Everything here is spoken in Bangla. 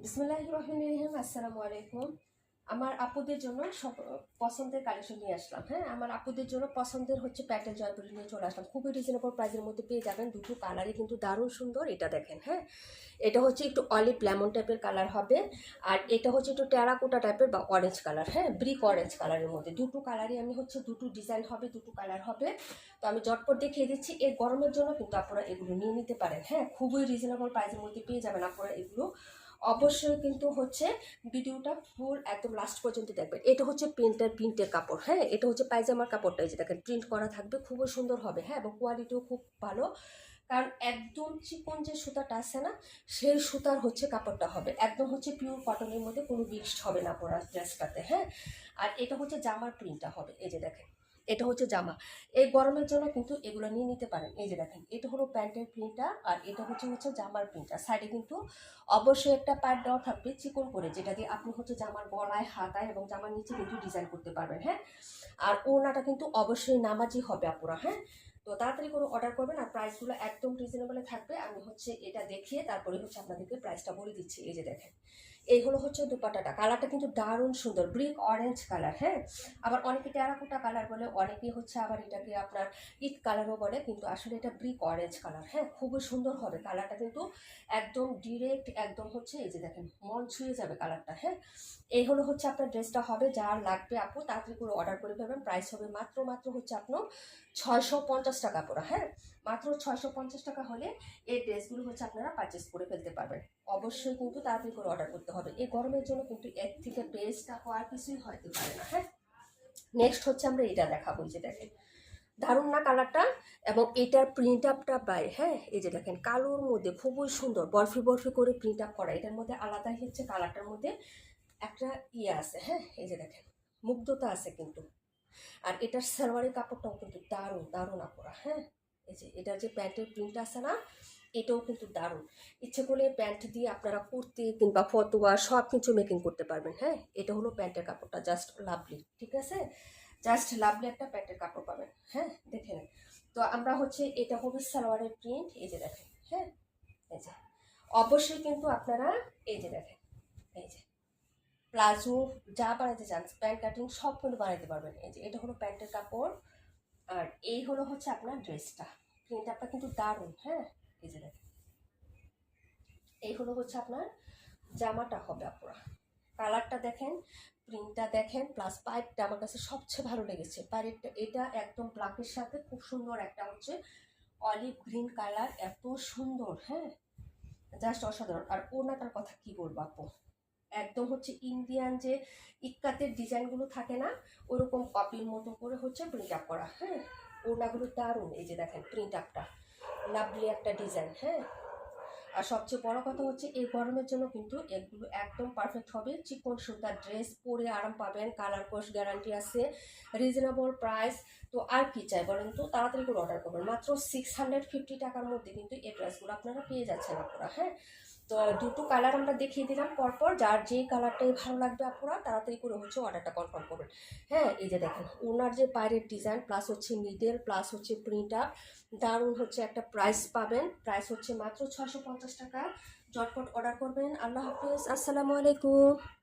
বিসমিল্লাহির রহমানির রহিম। আসসালামু আলাইকুম। আমার আপুদের জন্য সব পছন্দের কালেকশন নিয়ে আসলাম। হ্যাঁ, আমার আপুদের জন্য পছন্দের হচ্ছে প্যাটেল জয়পুরি নিয়ে চলে আসলাম। খুবই রিজনেবল প্রাইসের মধ্যে পেয়ে যাবেন। দুটো কালারই কিন্তু দারুণ সুন্দর। এটা দেখেন, হ্যাঁ, এটা হচ্ছে একটু অলিভ লেমন টাইপের কালার হবে, আর এটা হচ্ছে একটু টেরাকোটা টাইপের বা অরেঞ্জ কালার। হ্যাঁ, ব্রিক অরেঞ্জ কালারের মধ্যে দুটো কালারই আমি হচ্ছে দুটো ডিজাইন হবে, দুটো কালার হবে। তো আমি জটপট দেখিয়ে দিচ্ছি। এই গরমের জন্য কিন্তু আপনারা এগুলো নিয়ে নিতে পারেন। হ্যাঁ, খুবই রিজনেবল প্রাইসের মধ্যে পেয়ে যাবেন আপনারা এগুলো। অবশ্যই কিন্তু হচ্ছে ভিডিওটা ফুল একদম লাস্ট পর্যন্ত দেখবেন। এটা হচ্ছে প্রিন্টের কাপড়। হ্যাঁ, এটা হচ্ছে পায়জামার কাপড়টা, এই যে দেখেন প্রিন্ট করা থাকবে, খুবই সুন্দর হবে। হ্যাঁ, এবং কোয়ালিটিও খুব ভালো, কারণ একদম চিকন যে সুতাটা আছে না, সেই সুতার হচ্ছে কাপড়টা হবে, একদম হচ্ছে পিওর কটনের মধ্যে, কোনো মিক্সড হবে না পরা ড্রেসটাতে। হ্যাঁ, আর এটা হচ্ছে জামার প্রিন্টটা হবে, এই যে দেখেন এটা হচ্ছে জামা। এই গরমের জন্য কিন্তু এগুলো নিয়ে নিতে পারেন। এই যে দেখেন এটা হলো প্যান্টের প্রিন্টটা, আর এটা হচ্ছে জামার প্রিন্টটা। সাইডে কিন্তু অবশ্যই একটা পার্ট দেওয়া থাকবে চিকন করে, যেটা দিয়ে আপনি হচ্ছে জামার গলায়, হাতায় এবং জামার নিচে কিন্তু ডিজাইন করতে পারবেন। হ্যাঁ, আর ওড়নাটা কিন্তু অবশ্যই নামাজি হবে আপুরা। হ্যাঁ, তো তাড়াতাড়ি করে অর্ডার করবেন, আর প্রাইসগুলো একদম রিজনেবলে থাকবে। আমি হচ্ছে এটা দেখিয়ে তারপরে হচ্ছে আপনাদেরকে প্রাইসটা বলে দিচ্ছি। এই যে দেখেন এই হলো হচ্ছে দুপাট্টাটা, কালারটা কিন্তু দারুণ সুন্দর, ব্রিক অরেঞ্জ কালার। হ্যাঁ, আবার অনেকে টেরাকোটা কালার বলে, অনেকে হচ্ছে আবার এটাকে আপনার ইট কালারও বলে, কিন্তু আসলে এটা ব্রিক অরেঞ্জ কালার। হ্যাঁ, খুবই সুন্দর হবে কালারটা, কিন্তু একদম ডিরেক্ট, একদম হচ্ছে এই যে দেখেন মন ছুঁয়ে যাবে কালারটা। হ্যাঁ, এই হলো হচ্ছে আপনার ড্রেসটা হবে। যার লাগবে আপু তাড়াতাড়ি করে অর্ডার করে ফেলবেন। প্রাইস হবে মাত্র হচ্ছে আপনার 650 টাকা পুরো। হ্যাঁ, মাত্র 650 টাকা হলে এই ড্রেসগুলো হচ্ছে আপনারা পারচেস করে ফেলতে পারবেন। অবশ্যই কিন্তু তাড়াতাড়ি করে অর্ডার করতে হবে। এই গরমের জন্য কিন্তু এর থেকে বেস্ট আর কিছুই হতে পারে না। হ্যাঁ, নেক্সট হচ্ছে আমরা এটা দেখাবো। যে দেখেন দারুণ না কালারটা, এবং এটার প্রিন্ট আপটা বাই। হ্যাঁ, এই যে দেখেন কালোর মধ্যে খুবই সুন্দর বরফি বরফি করে প্রিন্ট আপ করা। এটার মধ্যে আলাদাই হচ্ছে কালারটার মধ্যে একটা ইয়ে আছে। হ্যাঁ, এই যে দেখেন মুগ্ধতা আছে কিন্তু। আর এটার সালোয়ারের কাপড়টাও কিন্তু দারুণ দারুণ আপুরা। হ্যাঁ, এই যে এটার যে প্যান্টের প্রিন্ট আছে না, এটাও কিন্তু দারুণ। ইচ্ছে করলে প্যান্ট দিয়ে আপনারা কুর্তি কিংবা ফতুয়া সব কিছু মেকিং করতে পারবেন। হ্যাঁ, এটা হলো প্যান্টের কাপড়টা, জাস্ট লাভলি। ঠিক আছে, জাস্ট লাভলি একটা প্যান্টের কাপড় পাবেন। হ্যাঁ, দেখে নেন। তো আমরা হচ্ছে এটা হবে সালোয়ারের প্রিন্ট। এই যে দেখেন, হ্যাঁ, এই যে অবশ্যই কিন্তু আপনারা এই যে দেখেন, এই যে প্লাজো যা বানাতে চান, প্যান্ট কাটিং সব কিন্তু বানাতে পারবেন। এই যে এটা হলো প্যান্টের কাপড়, আর এই হলো হচ্ছে আপনার ড্রেসটা। প্রিন্ট আপটা কিন্তু দারুণ। হ্যাঁ, এই যে দেখেন এই হলো হচ্ছে আপনার জামাটা হবে আপনারা। কালারটা দেখেন, প্রিন্টটা দেখেন, প্লাস পাইপটা আমার কাছে সবচেয়ে ভালো লেগেছে। পাইপটা এটা একদম ব্ল্যাকের সাথে খুব সুন্দর একটা হচ্ছে অলিভ গ্রিন কালার, এত সুন্দর। হ্যাঁ, জাস্ট অসাধারণ। আর ওড়নাটার কথা কি বলবো আপু, একদম হচ্ছে ইন্ডিয়ান যে ইক্কাতের ডিজাইনগুলো থাকে না, ওরকম কপির মতো করে হচ্ছে প্রিন্ট আপ করা। হ্যাঁ, ওড়নাগুলো দারুণ। এই যে দেখেন প্রিন্ট আপটা লাভলি একটা ডিজাইন। হ্যাঁ, আর সবচেয়ে বড় কথা হচ্ছে এই গরমের জন্য কিন্তু এগুলো একদম পারফেক্ট হবে। চিকন সুতার ড্রেস পরে আরাম পাবেন, কালার কোর্স গ্যারান্টি আছে, রিজনেবল প্রাইস। তো আর কি চাই বলেন, তো তাড়াতাড়ি করে অর্ডার করবেন। মাত্র 650 টাকার মধ্যে কিন্তু এই ড্রেসগুলো আপনারা পেয়ে যাচ্ছেন আপনারা। হ্যাঁ, তো দুটো কালার আমরা দেখিয়ে দিলাম পরপর, যার যে কালারটাই ভালো লাগবে আপনারা তাড়াতাড়ি করে হচ্ছে অর্ডারটা কনফার্ম করবেন। হ্যাঁ, এই যে দেখেন ওনার যে পায়ের ডিজাইন প্লাস হচ্ছে মিডল প্লাস হচ্ছে প্রিন্ট আপ, দারুণ হচ্ছে একটা প্রাইস পাবেন। প্রাইস হচ্ছে মাত্র 650 টাকা। ঝটপট অর্ডার করবেন। আল্লাহ হাফিজ, আসসালামু আলাইকুম।